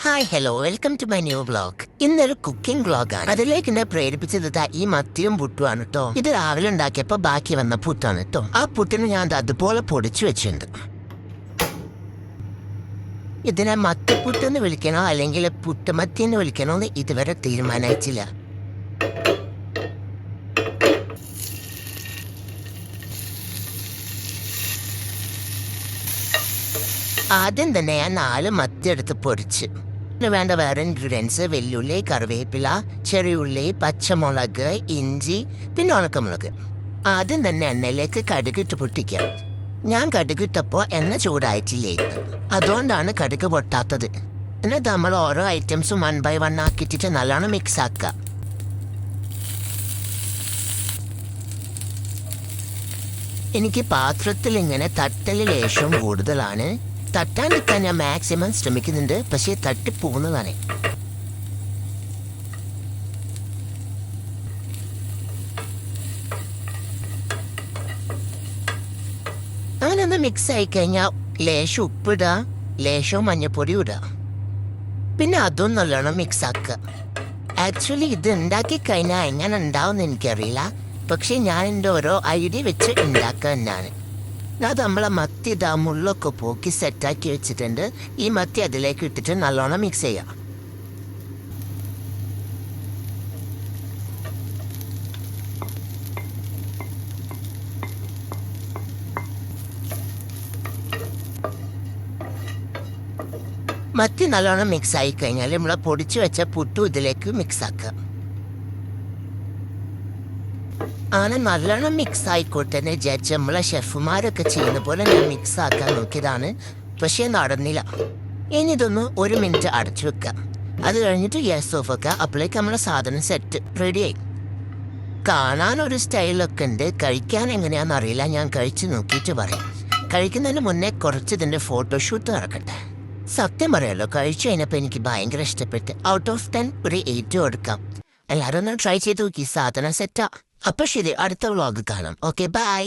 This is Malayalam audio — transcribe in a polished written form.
Hi hello welcome to my new vlog. ഇന്നൊരു കുക്കിംഗ് വ്ളോഗാണ്. അതിലേക്ക് എന്നെ പ്രേരിപ്പിച്ചത് ഈ മത്തിയും പുട്ടുമാണ് കേട്ടോ. ഇത് രാവിലെ ഉണ്ടാക്കിയപ്പോ ബാക്കി വന്ന പുട്ടാണ് കേട്ടോ. ആ പുട്ടിന് ഞാൻ അതുപോലെ പൊടിച്ചു വെച്ചിട്ടുണ്ട്. ഇതിനെ മത്തിപ്പുട്ട് എന്ന് വിളിക്കണോ അല്ലെങ്കിൽ പുട്ടുമത്തി എന്ന് വിളിക്കണോ എന്ന് ഇതുവരെ തീരുമാനിച്ചില്ല. ആദ്യം തന്നെ ഞാൻ 4 മത്തി എടുത്ത് പൊടിച്ച് വേണ്ട വേറെ ഇൻഗ്രീഡിയൻസ്: വെല്ലുള്ളി, കറിവേപ്പില, ചെറിയുള്ളി, പച്ചമുളക്, ഇഞ്ചി, പിന്നെ ഉണക്കമുളക്. ആദ്യം തന്നെ എണ്ണയിലേക്ക് കടുകിട്ട് പൊട്ടിക്കാം. ഞാൻ കടുകിട്ടപ്പോൾ എണ്ണ ചൂടായിട്ടില്ലായിരുന്നു, അതുകൊണ്ടാണ് കടുക് പൊട്ടാത്തത്. എന്നിട്ട് നമ്മൾ ഓരോ ഐറ്റംസും 1 by 1 ആക്കിയിട്ട് നല്ലോണം മിക്സ് ആക്കുക. എനിക്ക് പാത്രത്തിൽ ഇങ്ങനെ തട്ടൽ ലേശം കൂടുതലാണ്. തട്ടാണ്ടിരിക്കാൻ ഞാൻ മാക്സിമം ശ്രമിക്കുന്നുണ്ട്, പക്ഷേ തട്ടിപ്പോകുന്നതാണ്. അങ്ങനൊന്ന് മിക്സ് ആയി കഴിഞ്ഞാൽ ലേശം ഉപ്പിടുക, ലേശവും മഞ്ഞപ്പൊടി ഇടുക, പിന്നെ അതും നല്ലോണം മിക്സ് ആക്കുക. ആക്ച്വലി ഇത് ഉണ്ടാക്കി കഴിഞ്ഞാൽ എങ്ങനെ ഉണ്ടാവുമെന്ന് എനിക്കറിയില്ല, പക്ഷെ ഞാൻ എൻ്റെ ഓരോ ഐഡിയ വെച്ച് ഉണ്ടാക്കുക തന്നെയാണ്. അത് നമ്മളെ മത്തി മുള്ളൊക്കെ പോക്കി സെറ്റാക്കി വെച്ചിട്ടുണ്ട്. ഈ മത്തി അതിലേക്ക് ഇട്ടിട്ട് നല്ലോണം മിക്സ് ചെയ്യാം. മത്തി നല്ലോണം മിക്സ് ആയി കഴിഞ്ഞാൽ നമ്മളെ പൊടിച്ചു വെച്ച പുട്ടും ഇതിലേക്ക് മിക്സ് ആക്കുക. അങ്ങനെ നല്ലോണം മിക്സ് ആയിക്കോട്ടെ എന്ന് വിചാരിച്ച് നമ്മളെ ഷെഫുമാരൊക്കെ ചെയ്യുന്ന പോലെ ഞാൻ മിക്സ് ആക്കാൻ നോക്കിയതാണ്, പക്ഷേ നടന്നില്ല. ഇനി ഇതൊന്ന് 1 മിനിറ്റ് അടച്ചു വെക്കാം. അത് കഴിഞ്ഞിട്ട് ഗ്യാസ് ഓഫ് വെക്കുക. അപ്പോഴേക്ക് നമ്മളെ സാധനം സെറ്റ് റെഡിയായി. കാണാനൊരു സ്റ്റൈലൊക്കെ ഉണ്ട്, കഴിക്കാൻ എങ്ങനെയാണെന്ന് അറിയില്ല. ഞാൻ കഴിച്ച് നോക്കിയിട്ട് പറയാം. കഴിക്കുന്നതിന് മുന്നേ കുറച്ച് ഇതിൻ്റെ ഫോട്ടോഷൂട്ട് നടക്കട്ടെ. സത്യം പറയാലോ, കഴിച്ചു കഴിഞ്ഞപ്പോൾ എനിക്ക് ഭയങ്കര ഇഷ്ടപ്പെട്ട്. ഔട്ട് ഓഫ് 10 ഒരു 8 കൊടുക്കാം. എല്ലാവരും ഒന്ന് ട്രൈ ചെയ്ത് നോക്കി. സാധനം സെറ്റാ. അപ്പോൾ ശരി, അടുത്ത വ്ളോഗ് കാണാം. Okay, by.